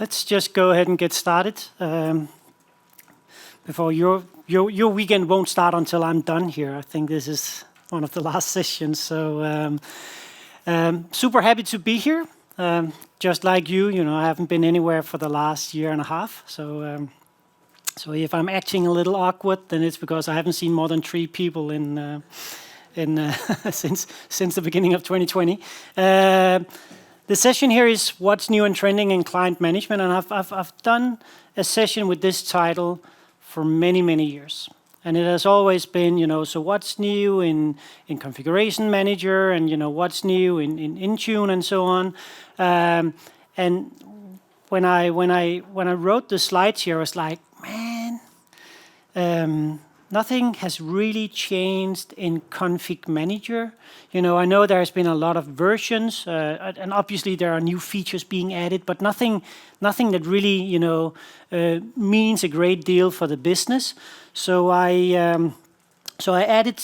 let's just go ahead and get started. Before your weekend won't start until I'm done here. I think this is one of the last sessions. So super happy to be here. Just like you know, I haven't been anywhere for the last year and a half. So so if I'm acting a little awkward, then it's because I haven't seen more than 3 people in since the beginning of 2020. The session here is what's new and trending in client management, and I've done a session with this title for many years, and it has always been, you know, so what's new in Configuration Manager, and you know what's new in Intune and so on. And when I wrote the slides here, I was like, man, nothing has really changed in Config Manager. You know, I know there's been a lot of versions, and obviously there are new features being added, but nothing that really, you know, means a great deal for the business. So I added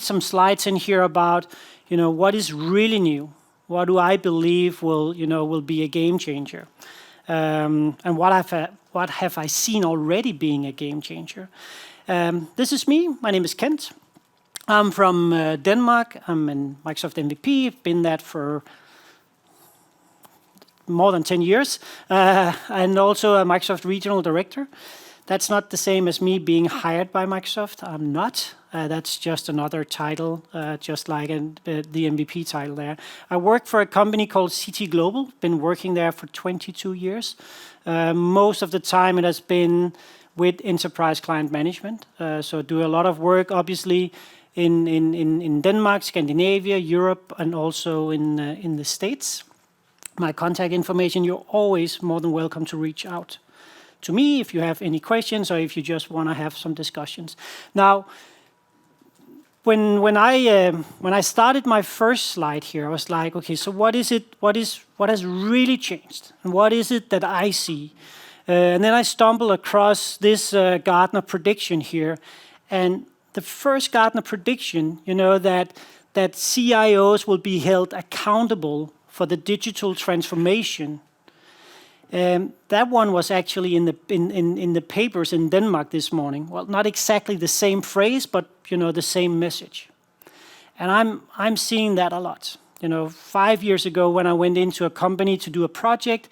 some slides in here about, you know, what is really new, what do I believe will be a game changer, and what have I seen already being a game changer. This is me. My name is Kent. I'm from Denmark. I'm in Microsoft MVP. I've been that for more than 10 years, and also a Microsoft Regional Director. That's not the same as me being hired by Microsoft. I'm not. That's just another title, just like the MVP title there. I work for a company called CT Global. Been working there for 22 years. Most of the time it has been with enterprise client management. So do a lot of work, obviously, in Denmark, Scandinavia, Europe, and also in the States. My contact information, you're always more than welcome to reach out to me if you have any questions or if you just want to have some discussions. Now, when I started my first slide here, I was like, okay, so what is it? What has really changed, and what is it that I see? And then I stumbled across this Gartner prediction here, and the first Gartner prediction, you know, that CIOs will be held accountable for the digital transformation. That one was actually in the papers in Denmark this morning. Well, not exactly the same phrase, but you know, the same message. And I'm seeing that a lot. You know, 5 years ago when I went into a company to do a project,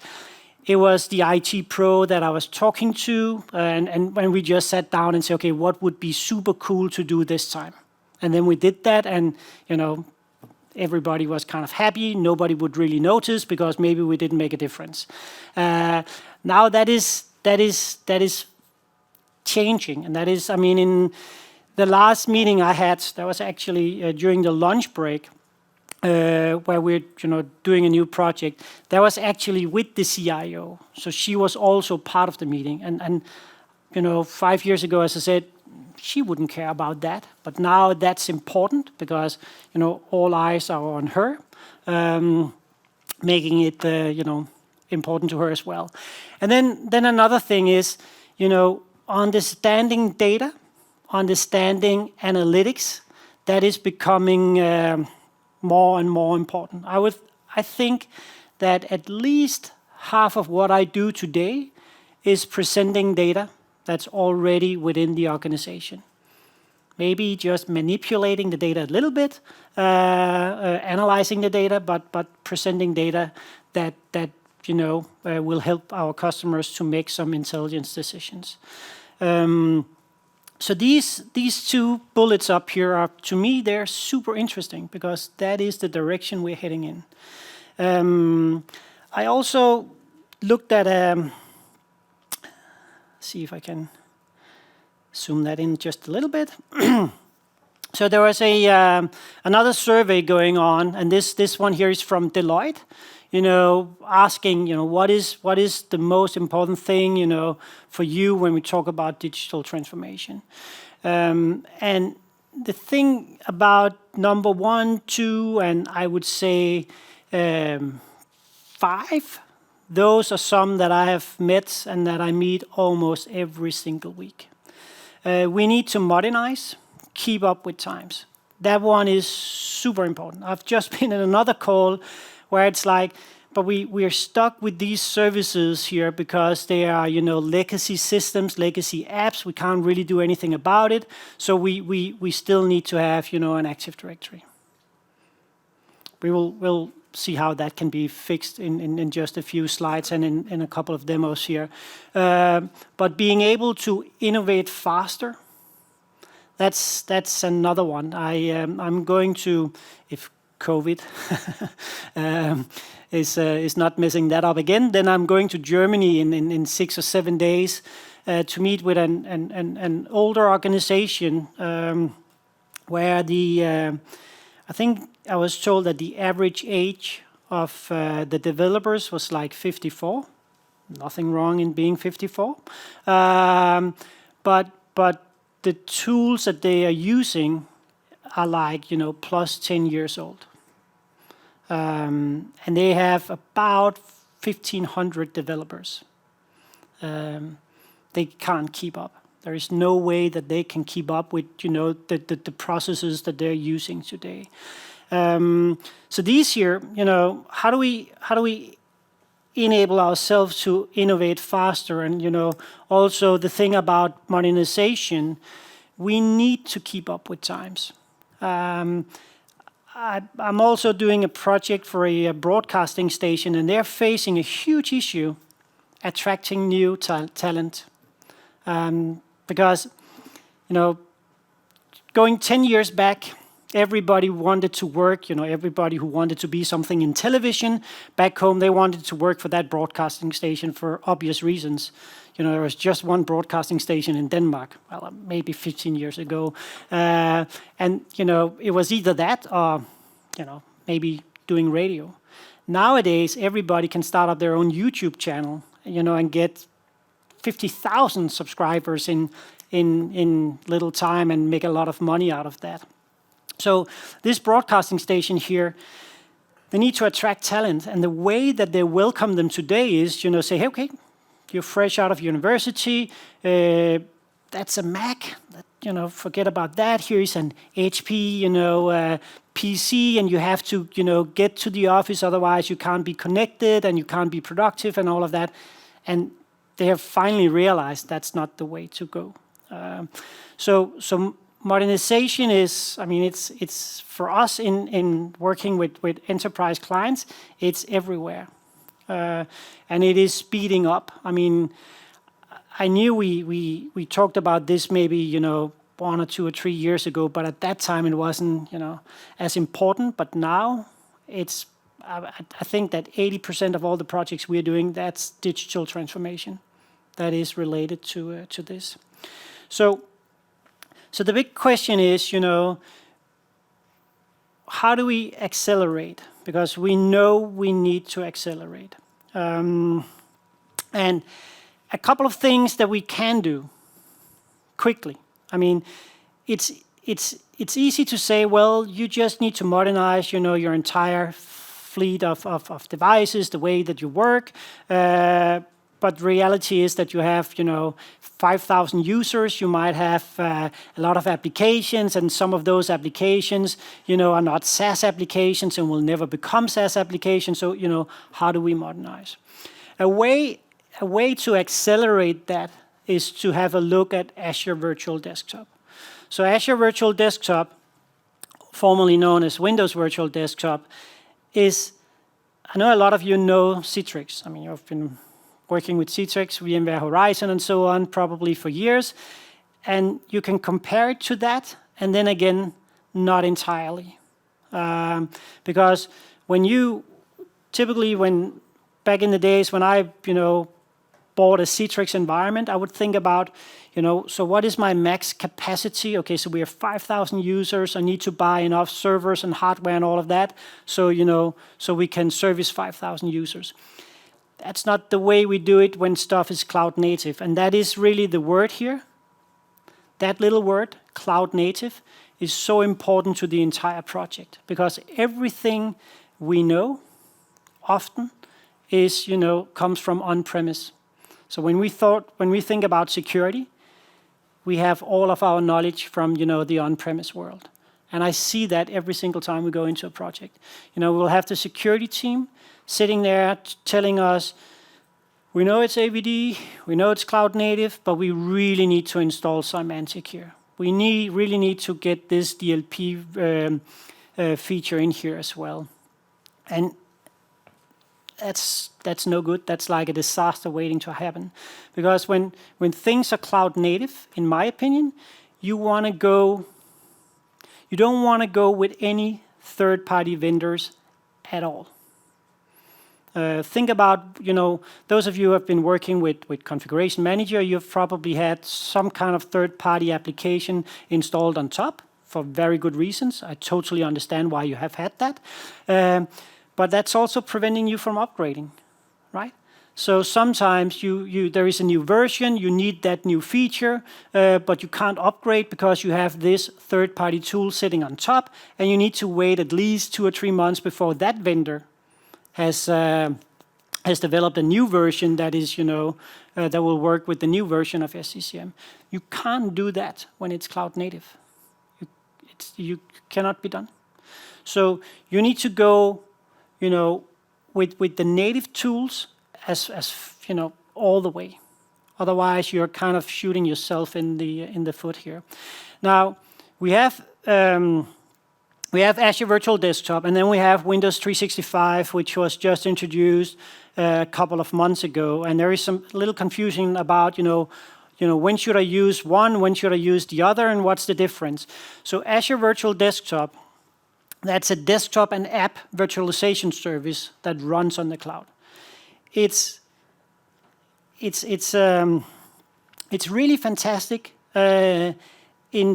it was the IT pro that I was talking to, and when we just sat down and said, okay, what would be super cool to do this time? And then we did that, and you know, everybody was kind of happy. Nobody would really notice because maybe we didn't make a difference. Now that is changing, and that is, I mean, in the last meeting I had, that was actually during the lunch break, where we're doing a new project. That was actually with the CIO, so she was also part of the meeting. And 5 years ago, as I said, she wouldn't care about that, but now that's important because all eyes are on her, making it important to her as well. And then another thing is understanding data, understanding analytics. That is becoming more and more important. I think that at least half of what I do today is presenting data that's already within the organization. Maybe just manipulating the data a little bit, analyzing the data, but presenting data that will help our customers to make some intelligence decisions. So these 2 bullets up here are, to me, they're super interesting because that is the direction we're heading in. I also looked at see if I can zoom that in just a little bit. So there was another survey going on, and this one here is from Deloitte. Asking, what is the most important thing, for you when we talk about digital transformation. And the thing about number 1, 2, and I would say 5, those are some that I have met and that I meet almost every single week. We need to modernize, keep up with times. That one is super important. I've just been in another call where it's like, but we are stuck with these services here because they are, legacy systems, legacy apps. We can't really do anything about it. So we still need to have, an Active Directory. We'll see how that can be fixed in just a few slides and in a couple of demos here. But being able to innovate faster, that's another one. I'm going to, if COVID is not messing that up again, then I'm going to Germany in 6 or 7 days to meet with an older organization where I think I was told that the average age of the developers was like 54. Nothing wrong in being 54. But the tools that they are using are like, plus 10 years old. And they have about 1,500 developers. They can't keep up. There is no way that they can keep up with, the processes that they're using today. So these here, how do we enable ourselves to innovate faster? And, also the thing about modernization, we need to keep up with times. I'm also doing a project for a broadcasting station, and they're facing a huge issue attracting new talent. Because, going 10 years back, everybody wanted to work, everybody who wanted to be something in television, back home, they wanted to work for that broadcasting station for obvious reasons. There was just one broadcasting station in Denmark, well, maybe 15 years ago. And, it was either that or, maybe doing radio. Nowadays, everybody can start up their own YouTube channel, and get 50,000 subscribers in little time and make a lot of money out of that. So this broadcasting station here, they need to attract talent. And the way that they welcome them today is, say, hey, okay, you're fresh out of university, that's a Mac, forget about that. Here is an HP, PC, and you have to, get to the office, otherwise you can't be connected and you can't be productive and all of that. And they have finally realized that's not the way to go. So modernization is, it's for us in working with enterprise clients, it's everywhere. And it is speeding up. I knew we talked about this maybe, 1 or 2 or 3 years ago, but at that time it wasn't, as important. But now it's, I think that 80% of all the projects we're doing, that's digital transformation that is related to this. So the big question is, how do we accelerate? Because we know we need to accelerate. And a couple of things that we can do quickly. It's easy to say, well, you just need to modernize, your entire fleet of devices, the way that you work. But reality is that you have, 5,000 users. You might have a lot of applications, and some of those applications, are not SaaS applications and will never become SaaS applications. So, how do we modernize? A way to accelerate that is to have a look at Azure Virtual Desktop. So Azure Virtual Desktop, formerly known as Windows Virtual Desktop, is, I know a lot of you know Citrix. You've been working with Citrix, VMware Horizon, and so on, probably for years. And you can compare it to that, and then again, not entirely. Because back in the days when I, bought a Citrix environment, I would think about, so what is my max capacity? Okay, so we have 5,000 users. I need to buy enough servers and hardware and all of that, so so we can service 5,000 users. That's not the way we do it when stuff is cloud native, and that is really the word here. That little word, cloud native, is so important to the entire project, because everything we know often is, comes from on-premise. So when we think about security, we have all of our knowledge from, the on-premise world. And I see that every single time we go into a project. We'll have the security team sitting there telling us, we know it's AVD, we know it's cloud native, but we really need to install Symantec here. We really need to get this DLP feature in here as well. And that's no good. That's like a disaster waiting to happen. Because when things are cloud native, in my opinion, you don't want to go with any third-party vendors at all. Think about, those of you who have been working with Configuration Manager, you've probably had some kind of third-party application installed on top for very good reasons. I totally understand why you have had that. But that's also preventing you from upgrading, right? So sometimes there is a new version, you need that new feature, but you can't upgrade because you have this third-party tool sitting on top, and you need to wait at least 2 or 3 months before that vendor has developed a new version that is, that will work with the new version of SCCM. You can't do that when it's cloud native. You cannot be done. So you need to go, with the native tools as all the way. Otherwise, you're kind of shooting yourself in the foot here. Now we have Azure Virtual Desktop, and then we have Windows 365, which was just introduced a couple of months ago. And there is some little confusion about, when should I use one, when should I use the other, and what's the difference? So Azure Virtual Desktop, that's a desktop and app virtualization service that runs on the cloud. It's really fantastic in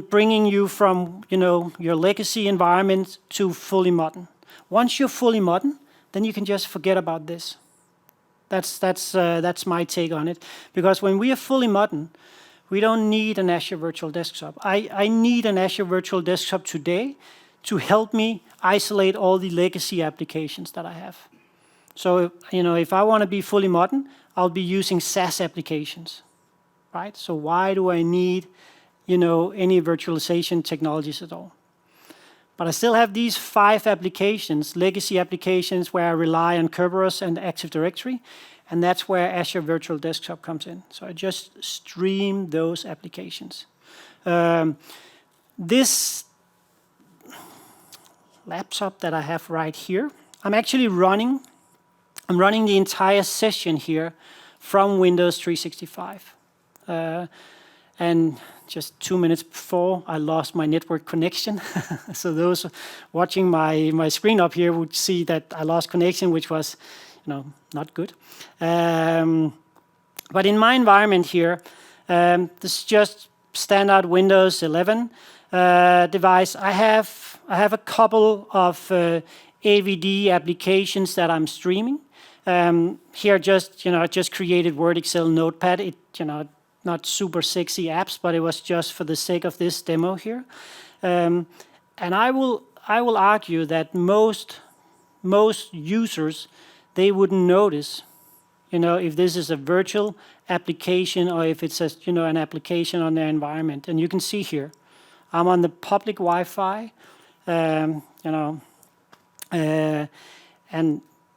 bringing you from your legacy environment to fully modern. Once you're fully modern, then you can just forget about this. That's my take on it. Because when we are fully modern, we don't need an Azure Virtual Desktop. I need an Azure Virtual Desktop today to help me isolate all the legacy applications that I have. So if I want to be fully modern, I'll be using SaaS applications, right? So why do I need any virtualization technologies at all? But I still have these 5 applications, legacy applications, where I rely on Kerberos and Active Directory, and that's where Azure Virtual Desktop comes in. So I just stream those applications. This laptop that I have right here, I'm running the entire session here from Windows 365. And just 2 minutes before, I lost my network connection. So those watching my screen up here would see that I lost connection, which was, not good. But in my environment here, this is just standard Windows 11 device. I have a couple of AVD applications that I'm streaming. Here, I just created Word, Excel, Notepad. Not super sexy apps, but it was just for the sake of this demo here. And I will argue that most users, they wouldn't notice, if this is a virtual application or if it's an application on their environment. And you can see here, I'm on the public Wi-Fi, and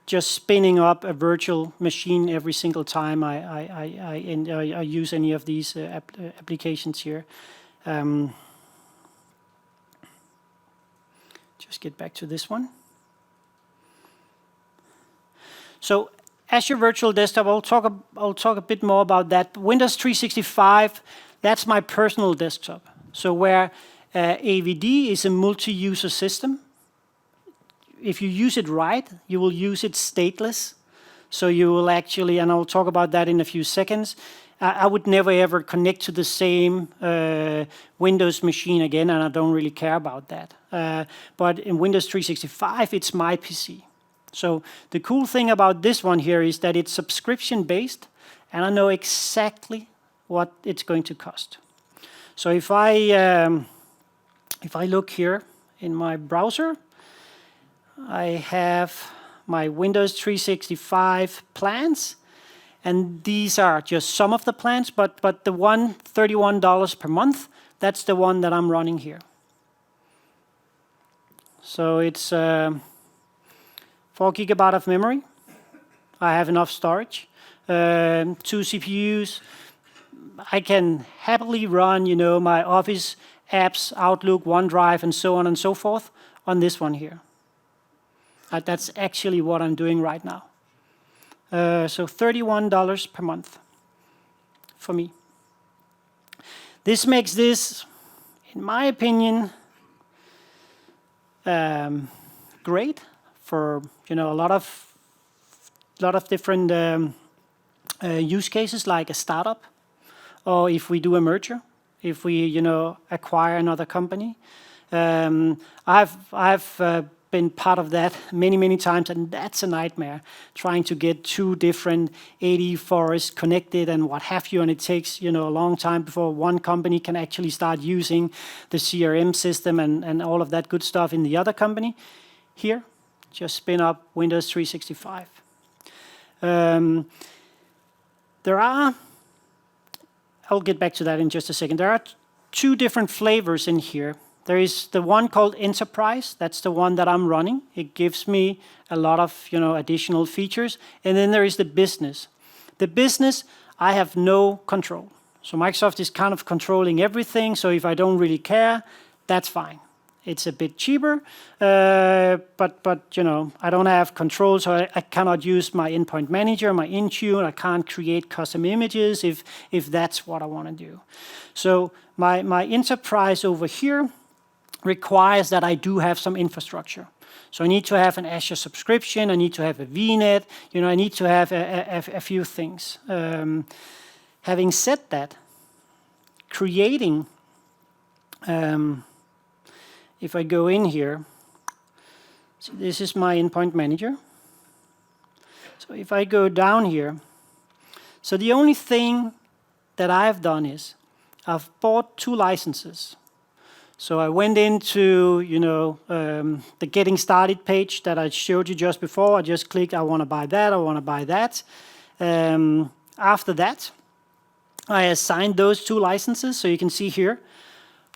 just spinning up a virtual machine every single time I use any of these applications here. Just get back to this one. So Azure Virtual Desktop, I'll talk a bit more about that. Windows 365, that's my personal desktop. So where AVD is a multi-user system. If you use it right, you will use it stateless. So you will actually, and I'll talk about that in a few seconds, I would never ever connect to the same Windows machine again, and I don't really care about that. But in Windows 365, it's my PC. So the cool thing about this one here is that it's subscription-based, and I know exactly what it's going to cost. So if I look here in my browser, I have my Windows 365 plans, and these are just some of the plans, but the one $31 per month, that's the one that I'm running here. So it's 4 GB of memory. I have enough storage. 2 CPUs. I can happily run, my Office apps, Outlook, OneDrive, and so on and so forth on this one here. That's actually what I'm doing right now. So $31 per month for me. This makes this, in my opinion, great for a lot of different use cases, like a startup, or if we do a merger, if we acquire another company. I've been part of that many times, and that's a nightmare, trying to get 2 different AD forests connected and what have you, and it takes a long time before one company can actually start using the CRM system and all of that good stuff in the other company. Here, just spin up Windows 365. I'll get back to that in just a second. There are 2 different flavors in here. There is the one called Enterprise. That's the one that I'm running. It gives me a lot of additional features. And then there is the Business. The Business, I have no control. So Microsoft is kind of controlling everything. So if I don't really care, that's fine. It's a bit cheaper, but I don't have control, so I cannot use my Endpoint Manager, my Intune. I can't create custom images if that's what I want to do. So my Enterprise over here requires that I do have some infrastructure. So I need to have an Azure subscription. I need to have a VNet. I need to have a few things. Having said that, creating. If I go in here, so this is my Endpoint Manager. So if I go down here, so the only thing that I've done is I've bought 2 licenses. So I went into the Getting Started page that I showed you just before. I just clicked, I want to buy that, I want to buy that. After that, I assigned those 2 licenses. So you can see here,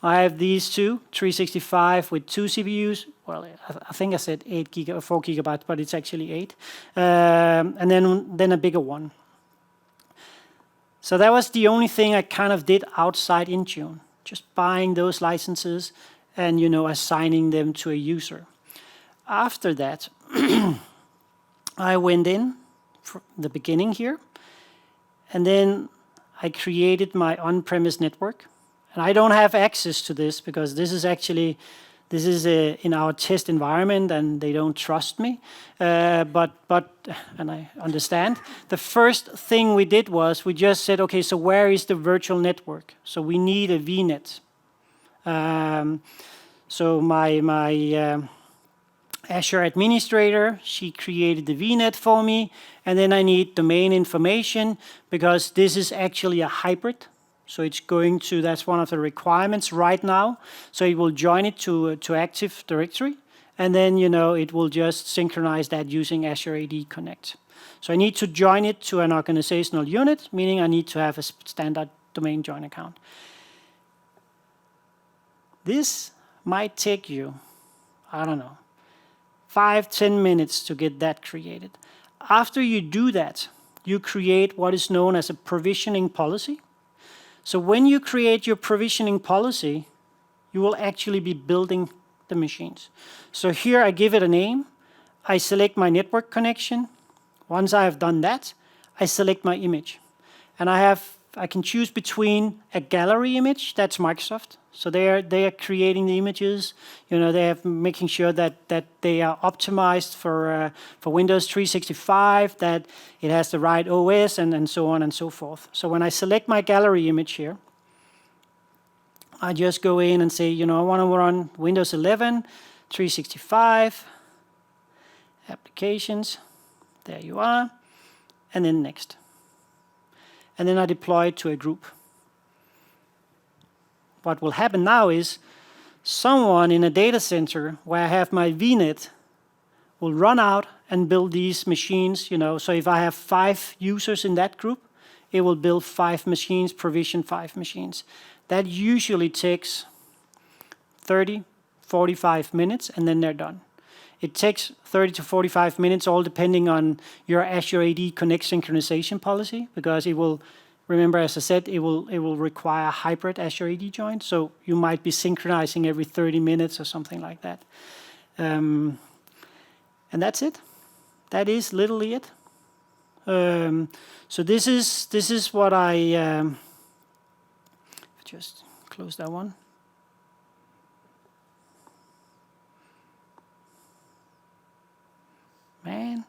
I have these 2, 365 with 2 CPUs. Well, I think I said 4 gigabytes, but it's actually 8. And then a bigger one. So that was the only thing I kind of did outside Intune, just buying those licenses and assigning them to a user. After that, I went in from the beginning here, and then I created my on-premise network. And I don't have access to this because this is in our test environment and they don't trust me. But and I understand. The first thing we did was we just said, okay, so where is the virtual network? So we need a VNet. So my Azure administrator, she created the VNet for me, and then I need domain information because this is actually a hybrid. So it's going to, that's one of the requirements right now. So it will join it to Active Directory, and then it will just synchronize that using Azure AD Connect. So I need to join it to an organizational unit, meaning I need to have a standard domain join account. This might take you, I don't know, 5-10 minutes to get that created. After you do that, you create what is known as a provisioning policy. So when you create your provisioning policy, you will actually be building the machines. So here I give it a name. I select my network connection. Once I have done that, I select my image. And I can choose between a gallery image, that's Microsoft. So they are creating the images. They are making sure that they are optimized for Windows 365, that it has the right OS, and so on and so forth. So when I select my gallery image here, I just go in and say, I want to run Windows 11, 365, applications. There you are. And then next. And then I deploy it to a group. What will happen now is someone in a data center where I have my VNet will run out and build these machines. So if I have 5 users in that group, it will build 5 machines, provision 5 machines. That usually takes 30, 45 minutes, and then they're done. It takes 30 to 45 minutes, all depending on your Azure AD Connect synchronization policy, because it will, remember, as I said, it will require hybrid Azure AD join, so you might be synchronizing every 30 minutes or something like that. And that's it. That is literally it. So this is what I just close that one. Man,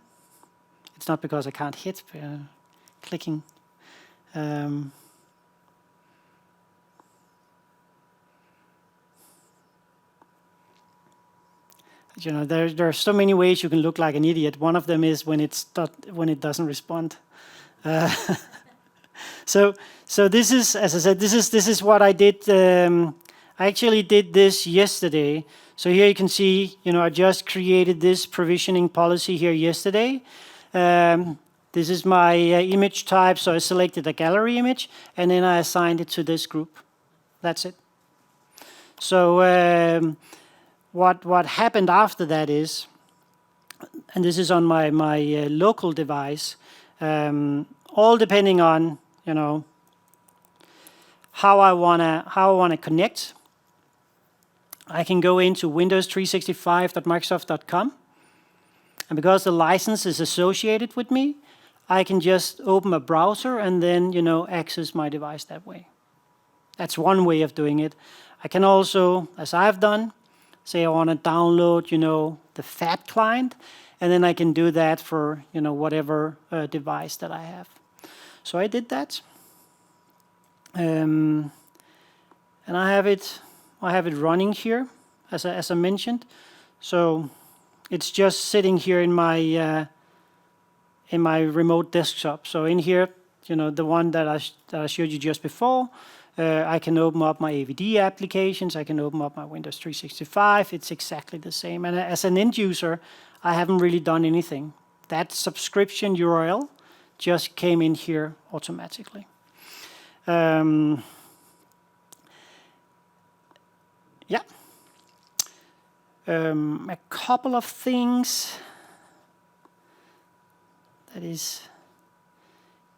it's not because I can't hit clicking. You know, there are so many ways you can look like an idiot. One of them is when it doesn't respond. So this is, as I said, this is what I did. I actually did this yesterday. So here you can see, you know, I just created this provisioning policy here yesterday. This is my image type, so I selected a gallery image, and then I assigned it to this group. That's it. So what happened after that is, and this is on my local device, all depending on, you know, how I wanna connect. I can go into windows365.microsoft.com, and because the license is associated with me, I can just open a browser and then, you know, access my device that way. That's one way of doing it. I can also, as I've done, say I want to download, you know, the FAT client, and then I can do that for, you know, whatever device that I have. So I did that, and I have it running here, as I mentioned. So it's just sitting here in my remote desktop. So in here, you know, the one that I showed you just before, I can open up my AVD applications. I can open up my Windows 365. It's exactly the same. And as an end user, I haven't really done anything. That subscription URL just came in here automatically. Yeah. A couple of things that is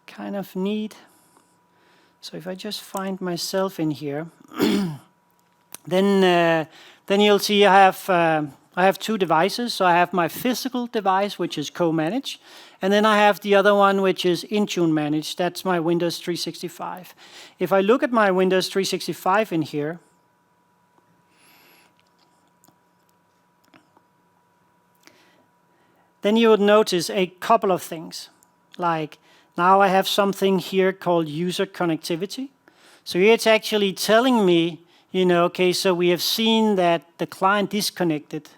kind of neat. So if I just find myself in here, then you'll see I have two devices. So I have my physical device, which is co-managed, and then I have the other one, which is Intune managed. That's my Windows 365. If I look at my Windows 365 in here, then you would notice a couple of things. Like now I have something here called user connectivity. So here it's actually telling me, you know, okay, so we have seen that the client disconnected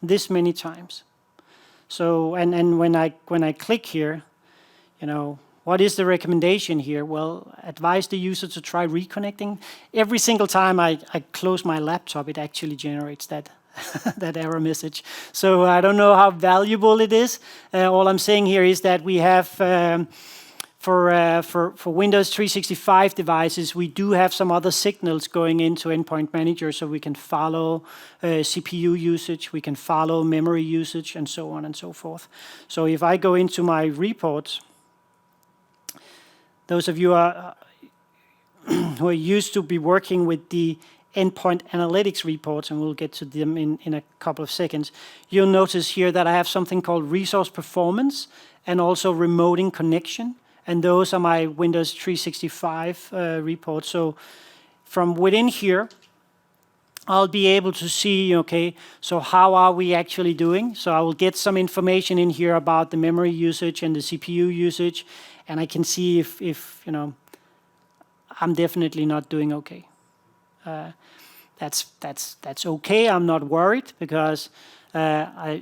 this many times. So and when I click here, you know, what is the recommendation here? Well, advise the user to try reconnecting. Every single time I close my laptop, it actually generates that that error message. So I don't know how valuable it is. All I'm saying here is that we have for Windows 365 devices, we do have some other signals going into Endpoint Manager, so we can follow CPU usage, we can follow memory usage, and so on and so forth. So if I go into my reports, those of you who are used to be working with the endpoint analytics reports, and we'll get to them in a couple of seconds, you'll notice here that I have something called resource performance and also remoting connection. And those are my Windows 365 reports. So from within here, I'll be able to see, okay, so how are we actually doing? So I will get some information in here about the memory usage and the CPU usage, and I can see if you know, I'm definitely not doing okay. That's okay. I'm not worried because I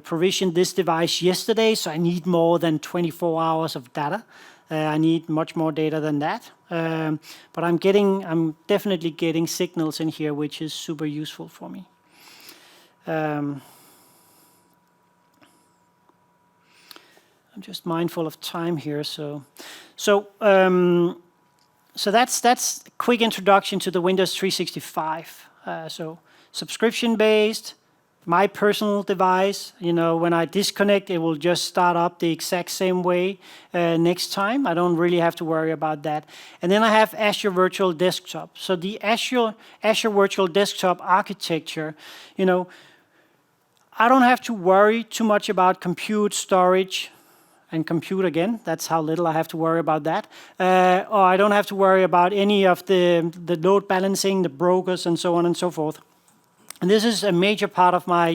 provisioned this device yesterday, so I need more than 24 hours of data. I need much more data than that. But I'm definitely getting signals in here, which is super useful for me. I'm just mindful of time here, so that's a quick introduction to the Windows 365. So subscription-based, my personal device, when I disconnect, it will just start up the exact same way next time. I don't really have to worry about that. And then I have Azure Virtual Desktop. So the Azure Virtual Desktop architecture, I don't have to worry too much about compute, storage, and compute again. That's how little I have to worry about that. Or I don't have to worry about any of the load balancing, the brokers, and so on and so forth. And this is a major part of my,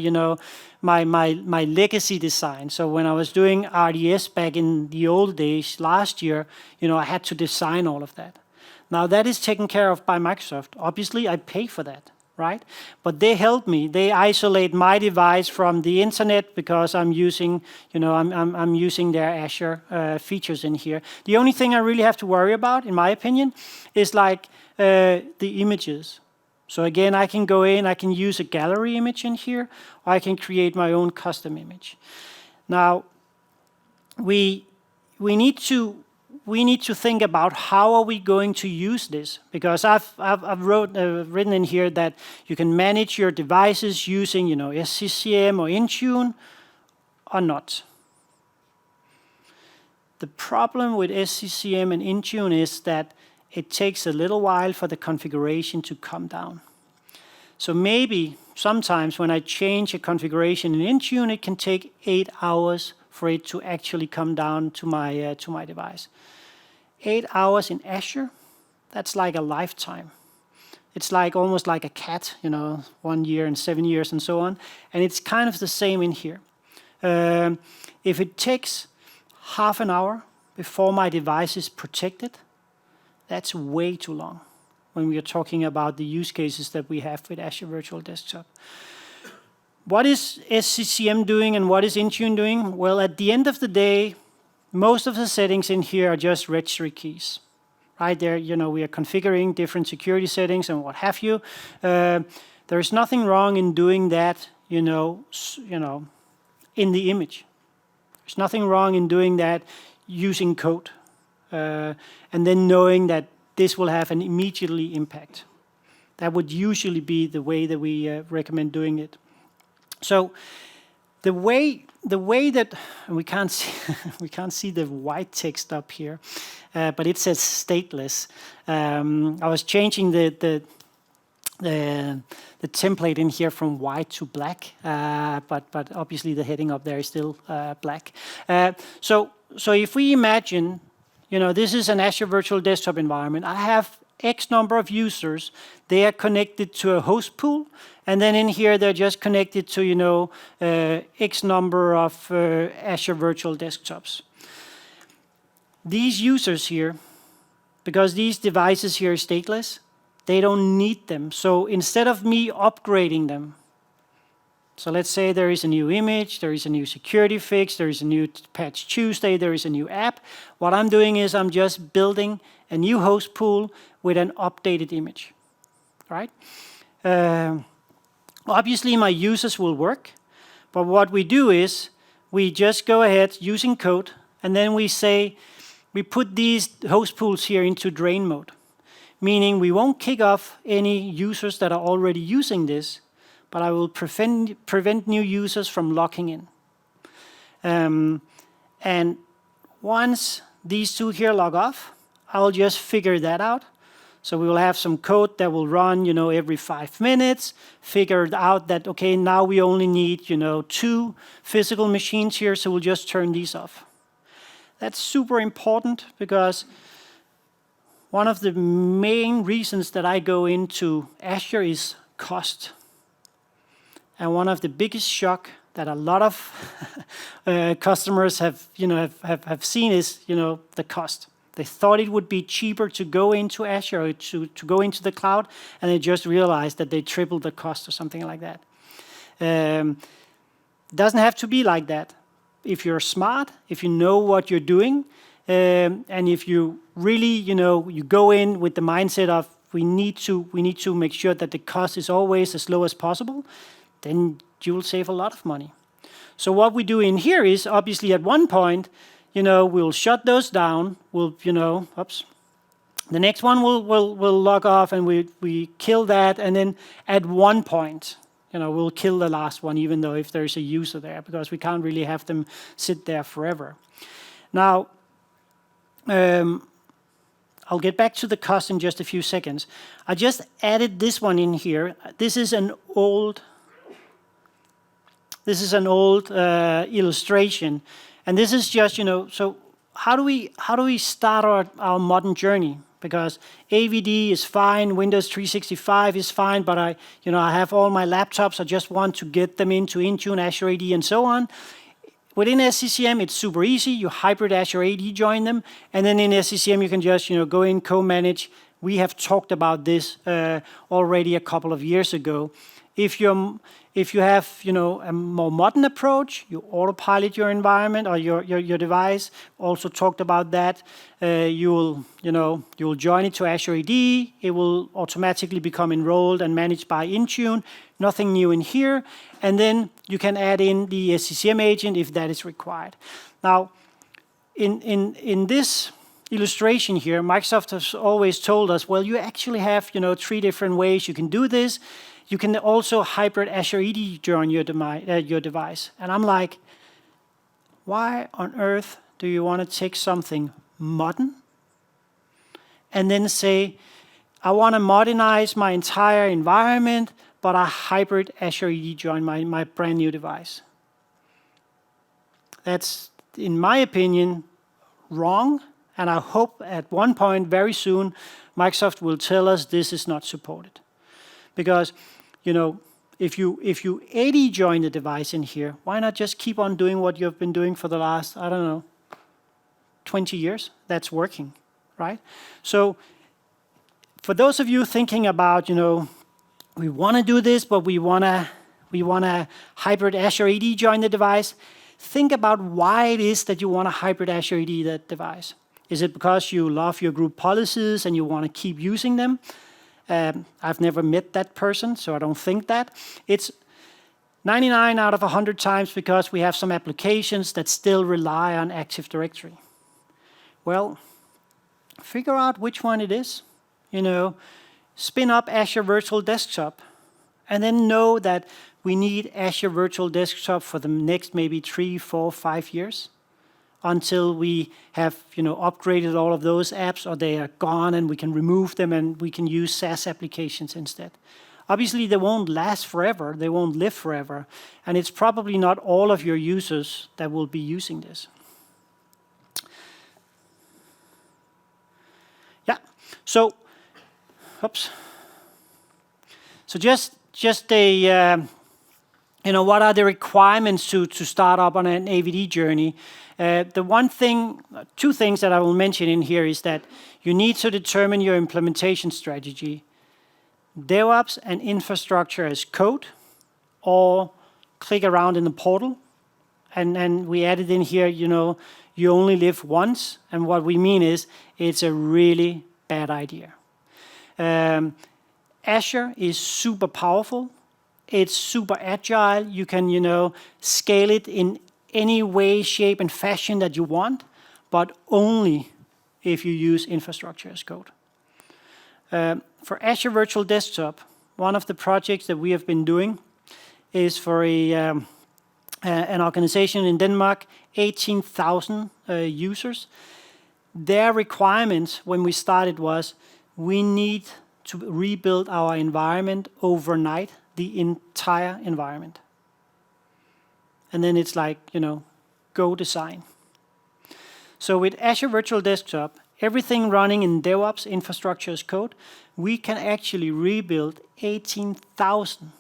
my legacy design. So when I was doing RDS back in the old days, last year, I had to design all of that. Now that is taken care of by Microsoft. Obviously, I pay for that, right? But they help me. They isolate my device from the internet because I'm using, I'm using their Azure features in here. The only thing I really have to worry about, in my opinion, is like the images. So again, I can go in, I can use a gallery image in here, or I can create my own custom image. Now, we need to think about how are we going to use this, because I've written in here that you can manage your devices using SCCM or Intune or not. The problem with SCCM and Intune is that it takes a little while for the configuration to come down. So maybe sometimes when I change a configuration in Intune, it can take 8 hours for it to actually come down to my device. 8 hours in Azure, that's like a lifetime. It's like almost like a cat, 1 year and 7 years and so on. And it's kind of the same in here. If it takes half an hour before my device is protected, that's way too long when we are talking about the use cases that we have with Azure Virtual Desktop. What is SCCM doing and what is Intune doing? Well, at the end of the day, most of the settings in here are just registry keys. Right there, we are configuring different security settings and what have you. There's nothing wrong in doing that, in the image. There's nothing wrong in doing that using code. And then knowing that this will have an immediately impact. That would usually be the way that we recommend doing it. So the way that, and we can't see the white text up here, but it says stateless. I was changing the template in here from white to black, but obviously the heading up there is still black. So if we imagine, this is an Azure Virtual Desktop environment. I have X number of users. They are connected to a host pool. And then in here, they're just connected to, X number of Azure Virtual Desktops. These users here, because these devices here are stateless, they don't need them. So instead of me upgrading them, so let's say there is a new image, there is a new security fix, there is a new patch Tuesday, there is a new app. What I'm doing is I'm just building a new host pool with an updated image, right? Obviously, my users will work, but what we do is we just go ahead using code, and then we say we put these host pools here into drain mode, meaning we won't kick off any users that are already using this, but I will prevent new users from logging in. And once these two here log off, I'll just figure that out. So we will have some code that will run, every 5 minutes, figured out that, okay, now we only need, 2 physical machines here, so we'll just turn these off. That's super important because one of the main reasons that I go into Azure is cost. And one of the biggest shock that a lot of customers have seen is, the cost. They thought it would be cheaper to go into Azure or to go into the cloud, and they just realized that they tripled the cost or something like that. It doesn't have to be like that. If you're smart, if you know what you're doing, and if you really, you go in with the mindset of we need to make sure that the cost is always as low as possible, then you will save a lot of money. So what we do in here is obviously at one point, we'll shut those down. We'll, The next one will log off, and we kill that, and then at one point, we'll kill the last one, even though if there's a user there, because we can't really have them sit there forever. Now, I'll get back to the cost in just a few seconds. I just added this one in here. This is an old illustration, and this is just, so how do we start our modern journey? Because AVD is fine, Windows 365 is fine, but I have all my laptops. I just want to get them into Intune, Azure AD, and so on. Within SCCM, it's super easy. You hybrid Azure AD join them, and then in SCCM you can just go in, co-manage. We have talked about this already a couple of years ago. If you have a more modern approach, you autopilot your environment or your device. Also talked about that. You'll join it to Azure AD. It will automatically become enrolled and managed by Intune. Nothing new in here. And then you can add in the SCCM agent if that is required. Now, in this illustration here, Microsoft has always told us, well, you actually have 3 different ways you can do this. You can also hybrid Azure AD join your device. And I'm like, why on earth do you want to take something modern and then say, I want to modernize my entire environment, but I hybrid Azure AD join my brand new device? That's, in my opinion, wrong. And I hope at one point very soon, Microsoft will tell us this is not supported. Because, if you AD join the device in here, why not just keep on doing what you've been doing for the last, 20 years? That's working, right? So for those of you thinking about, we want to do this, but we want to hybrid Azure AD join the device, think about why it is that you want to hybrid Azure AD that device. Is it because you love your group policies and you want to keep using them? I've never met that person, so I don't think that. It's 99 out of 100 times because we have some applications that still rely on Active Directory. Well, figure out which one it is. Spin up Azure Virtual Desktop, and then know that we need Azure Virtual Desktop for the next maybe 3, 4, 5 years, until we have upgraded all of those apps, or they are gone and we can remove them and we can use SaaS applications instead. Obviously, they won't last forever. They won't live forever. And it's probably not all of your users that will be using this. Yeah, so, oops. So just a, what are the requirements to start up on an AVD journey? Two things that I will mention in here is that you need to determine your implementation strategy. DevOps and infrastructure as code, or click around in the portal. And we added in here, you only live once. And what we mean is it's a really bad idea. Azure is super powerful. It's super agile. You can, scale it in any way, shape, and fashion that you want, but only if you use infrastructure as code. For Azure Virtual Desktop, one of the projects that we have been doing is for an organization in Denmark, 18,000 users. Their requirements when we started was, we need to rebuild our environment overnight, the entire environment. And then it's like, go design. So with Azure Virtual Desktop, everything running in DevOps, infrastructure as code, we can actually rebuild 18,000.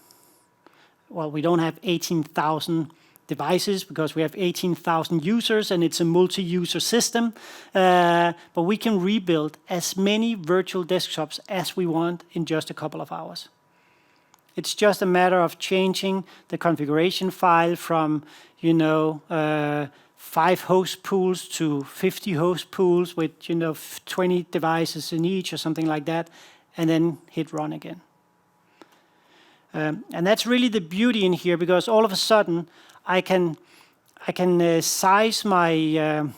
Well, we don't have 18,000 devices because we have 18,000 users and it's a multi-user system. But we can rebuild as many virtual desktops as we want in just a couple of hours. It's just a matter of changing the configuration file from, 5 host pools to 50 host pools with, 20 devices in each or something like that, and then hit run again. And that's really the beauty in here, because all of a sudden I can size my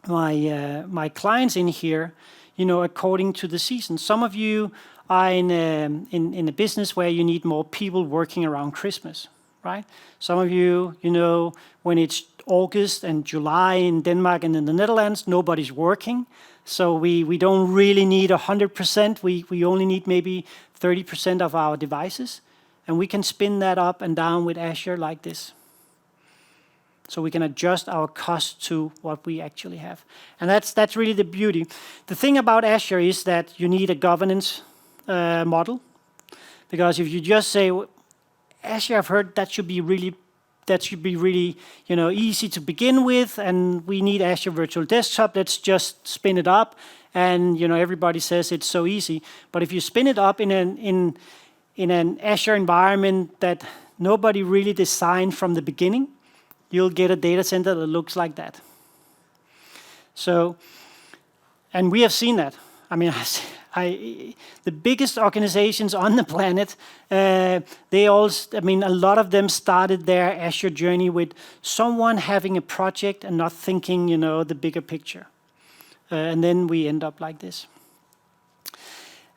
my clients in here, according to the season. Some of you are in a business where you need more people working around Christmas, right? Some of you, when it's August and July in Denmark and in the Netherlands, nobody's working. So we don't really need 100%. We only need maybe 30% of our devices. And we can spin that up and down with Azure like this. So we can adjust our cost to what we actually have. And that's really the beauty. The thing about Azure is that you need a governance model. Because if you just say, Azure, I've heard that should be really easy to begin with, and we need Azure Virtual Desktop, let's just spin it up. And everybody says it's so easy. But if you spin it up in an Azure environment that nobody really designed from the beginning, you'll get a data center that looks like that. So, and we have seen that. I mean, the biggest organizations on the planet, a lot of them started their Azure journey with someone having a project and not thinking, the bigger picture. And then we end up like this.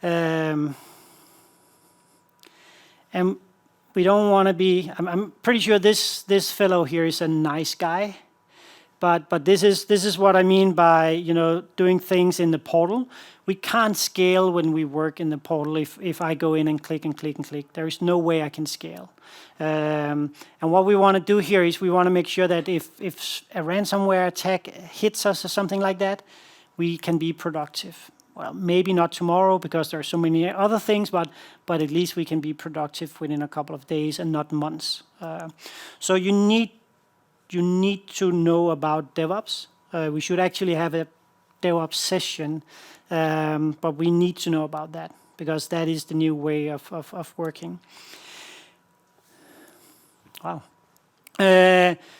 And we don't want to be, I'm pretty sure this fellow here is a nice guy, but this is what I mean by doing things in the portal. We can't scale when we work in the portal. If I go in and click and click and click, there is no way I can scale. And what we want to do here is we want to make sure that if a ransomware attack hits us or something like that, we can be productive. Well, maybe not tomorrow because there are so many other things, but at least we can be productive within a couple of days and not months. So you need to know about DevOps. We should actually have a DevOps session, but we need to know about that because that is the new way of working. Wow.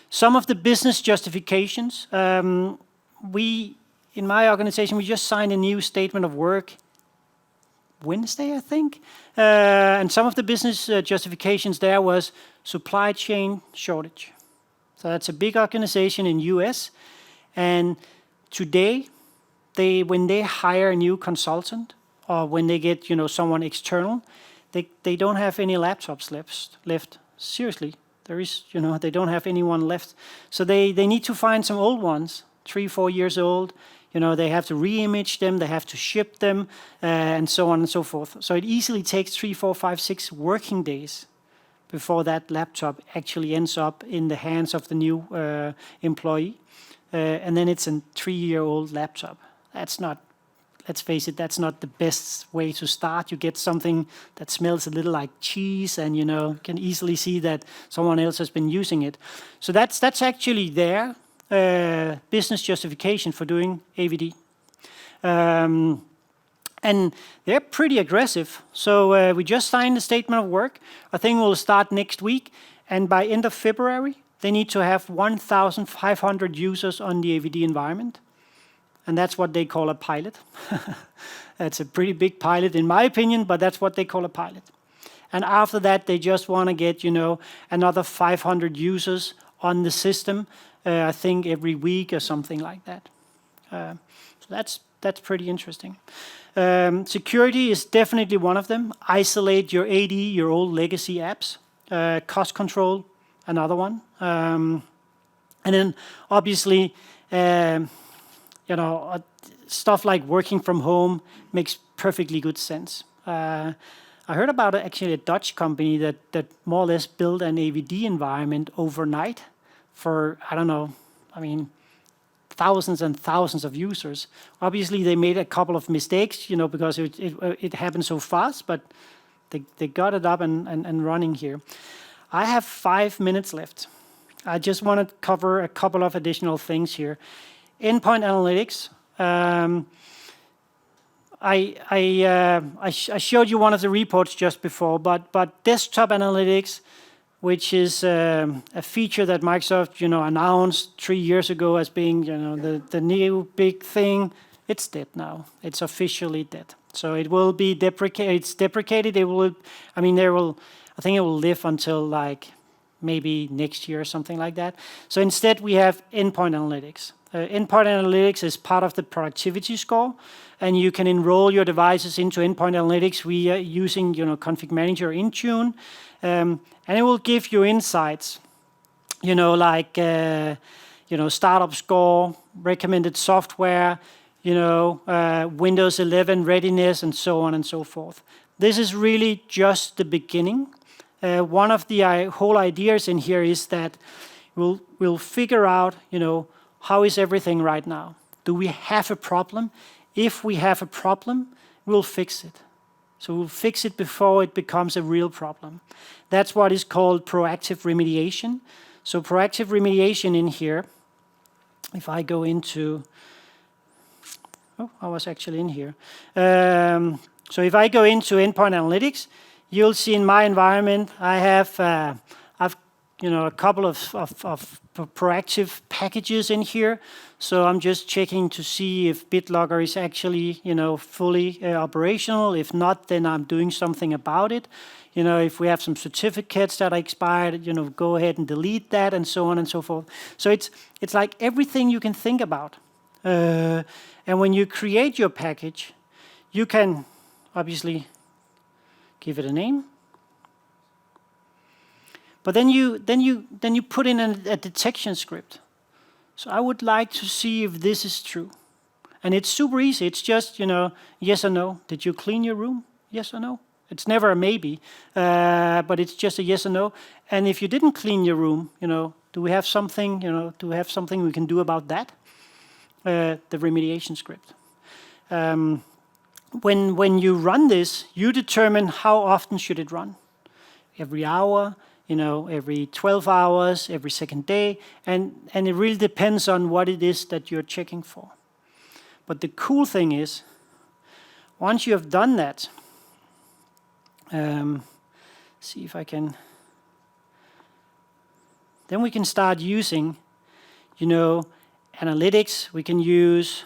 Some of the business justifications. In my organization, we just signed a new statement of work Wednesday, I think. And some of the business justifications there was supply chain shortage. So that's a big organization in US. And today, when they hire a new consultant or when they get someone external, they don't have any laptops left. Seriously, they don't have anyone left. So they need to find some old ones, 3-4 years old. They have to re-image them, they have to ship them, and so on and so forth. So it easily takes 3, 4, 5, 6 working days before that laptop actually ends up in the hands of the new employee. And then it's a 3-year-old laptop. Let's face it, that's not the best way to start. You get something that smells a little like cheese and, can easily see that someone else has been using it. So that's actually there. Business justification for doing AVD. And they're pretty aggressive. So we just signed the statement of work. I think we'll start next week. And by end of February, they need to have 1,500 users on the AVD environment. And that's what they call a pilot. That's a pretty big pilot in my opinion, but that's what they call a pilot. And after that, they just want to get, another 500 users on the system. I think every week or something like that. So that's pretty interesting. Security is definitely one of them. Isolate your AD, your old legacy apps. Cost control, another one. And then obviously, stuff like working from home makes perfectly good sense. I heard about actually a Dutch company that more or less built an AVD environment overnight for, thousands and thousands of users. Obviously, they made a couple of mistakes, because it happened so fast, but they got it up and running here. I have 5 minutes left. I just want to cover a couple of additional things here. Endpoint analytics. I showed you one of the reports just before, but desktop analytics, which is a feature that Microsoft, announced 3 years ago as being, the new big thing. It's dead now. It's officially dead. So it will be deprecated. It's deprecated. I think it will live until maybe next year or something like that. So instead, we have endpoint analytics. Endpoint Analytics is part of the productivity score, and you can enroll your devices into Endpoint Analytics via using Config Manager Intune, and it will give you insights, like startup score, recommended software, Windows 11 readiness, and so on and so forth. This is really just the beginning. One of the whole ideas in here is that we'll figure out, how is everything right now? Do we have a problem? If we have a problem, we'll fix it. So we'll fix it before it becomes a real problem. That's what is called proactive remediation. So proactive remediation in here, if I go into, I was actually in here. So if I go into Endpoint Analytics, you'll see in my environment, I have a couple of proactive packages in here. So I'm just checking to see if BitLocker is actually, fully operational. If not, then I'm doing something about it. If we have some certificates that are expired, go ahead and delete that, and so on and so forth. So it's like everything you can think about. And when you create your package, you can obviously give it a name. But then you put in a detection script. So I would like to see if this is true. And it's super easy. It's just, yes or no. Did you clean your room? Yes or no. It's never a maybe, but it's just a yes or no. And if you didn't clean your room, do we have something, we can do about that? The remediation script. When you run this, you determine how often should it run. Every hour, every 12 hours, every second day, and it really depends on what it is that you're checking for. But the cool thing is, once you have done that, see if I can, then we can start using, analytics. We can use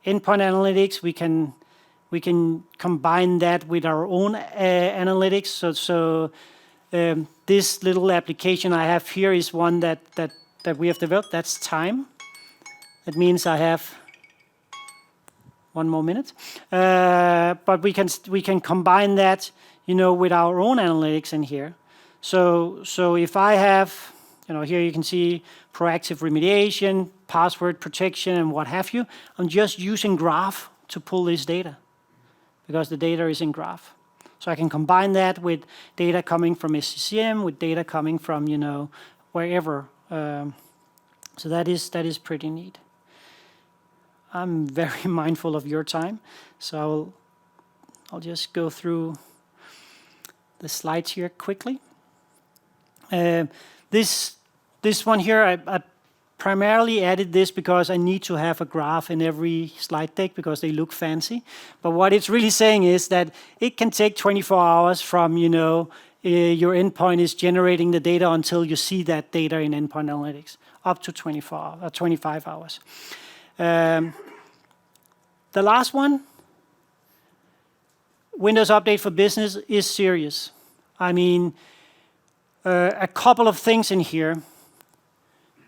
Endpoint Analytics. We can combine that with our own analytics. So this little application I have here is one that we have developed. That's time. That means I have 1 more minute. But we can combine that, with our own analytics in here. So if I have, here you can see proactive remediation, password protection, and what have you. I'm just using Graph to pull this data because the data is in Graph. So I can combine that with data coming from SCCM, with data coming from, wherever. So that is pretty neat. I'm very mindful of your time, so I'll just go through the slides here quickly. This one here, I primarily added this because I need to have a graph in every slide deck because they look fancy. But what it's really saying is that it can take 24 hours from, your endpoint is generating the data until you see that data in Endpoint Analytics, up to 25 hours. The last one, Windows Update for Business, is serious. I mean, a couple of things in here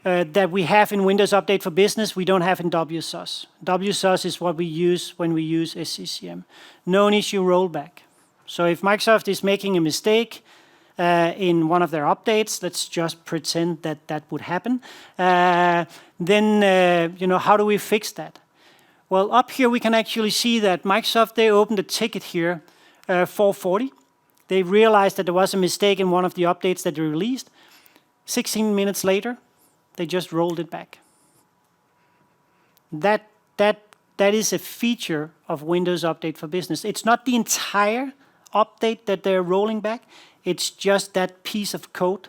that we have in Windows Update for Business, we don't have in WSUS. WSUS is what we use when we use SCCM. Known issue rollback. So if Microsoft is making a mistake in one of their updates, let's just pretend that would happen, then how do we fix that? Well, up here we can actually see that Microsoft, they opened a ticket here, 440. They realized that there was a mistake in one of the updates that they released. 16 minutes later, they just rolled it back. That is a feature of Windows Update for Business. It's not the entire update that they're rolling back. It's just that piece of code.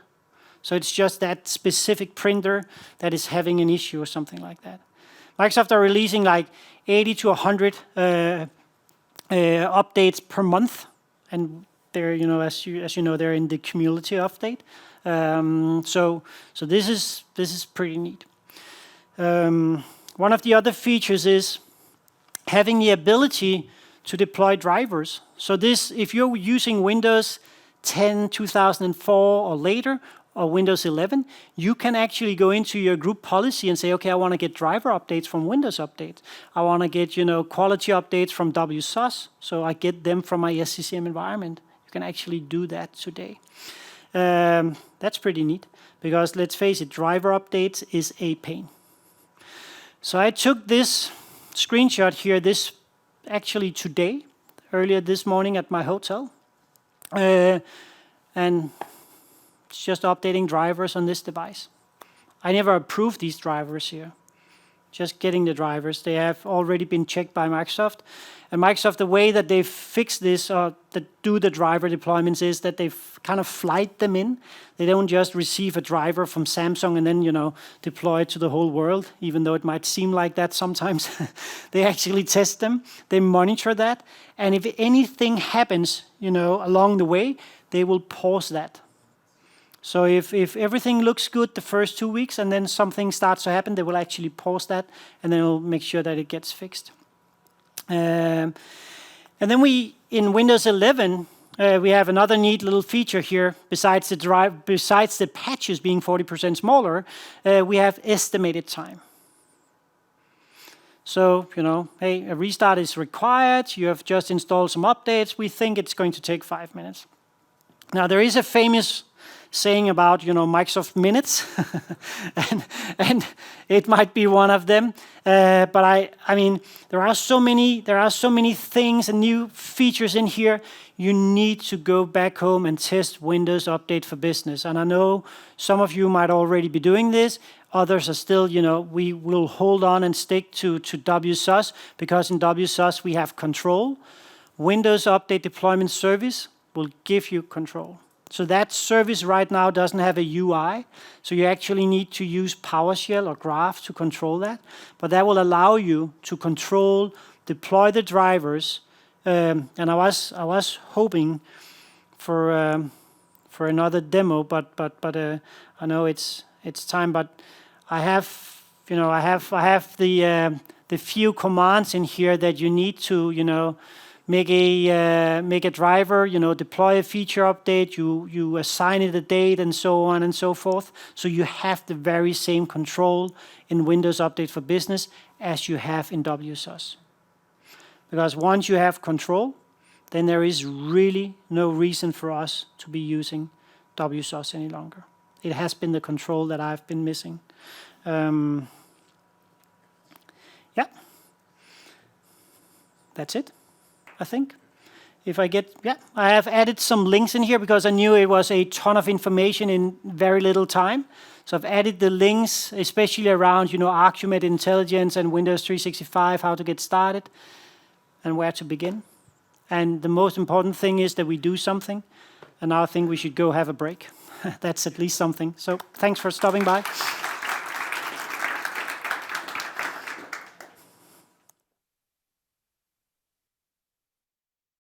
So it's just that specific printer that is having an issue or something like that. Microsoft are releasing like 80 to 100 updates per month, and they're, as you know, they're in the cumulative update. So this is pretty neat. One of the other features is having the ability to deploy drivers. So this, if you're using Windows 10, 2004 or later, or Windows 11, you can actually go into your group policy and say, okay, I want to get driver updates from Windows Update. I want to get, quality updates from WSUS, so I get them from my SCCM environment. You can actually do that today. That's pretty neat, because let's face it, driver updates is a pain. So I took this screenshot here, actually today, earlier this morning at my hotel, and it's just updating drivers on this device. I never approved these drivers here. Just getting the drivers. They have already been checked by Microsoft. And Microsoft, the way that they fix this or that do the driver deployments is that they kind of flight them in. They don't just receive a driver from Samsung and then, deploy it to the whole world, even though it might seem like that sometimes. They actually test them. They monitor that. And if anything happens, along the way, they will pause that. So if everything looks good the first 2 weeks and then something starts to happen, they will actually pause that and then they'll make sure that it gets fixed. And then in Windows 11, we have another neat little feature here. Besides the patches being 40% smaller, we have estimated time. So, hey, a restart is required. You have just installed some updates. We think it's going to take 5 minutes. Now, there is a famous saying about, Microsoft Minutes, and it might be one of them. But I mean, there are so many things and new features in here. You need to go back home and test Windows Update for Business. And I know some of you might already be doing this. Others are still, we will hold on and stick to WSUS, because in WSUS we have control. Windows Update Deployment Service will give you control. So that service right now doesn't have a UI, so you actually need to use PowerShell or Graph to control that. But that will allow you to control, deploy the drivers. And I was hoping for another demo, but I know it's time. But I have the few commands in here that you need to make a driver, deploy a feature update, you assign it a date and so on and so forth. So you have the very same control in Windows Update for Business as you have in WSUS. Because once you have control, then there is really no reason for us to be using WSUS any longer. It has been the control that I've been missing. Yeah. That's it, I think. I have added some links in here because I knew it was a ton of information in very little time. So I've added the links, especially around, Arcumet Intelligence and Windows 365, how to get started and where to begin. And the most important thing is that we do something. And now I think we should go have a break. That's at least something. So thanks for stopping by.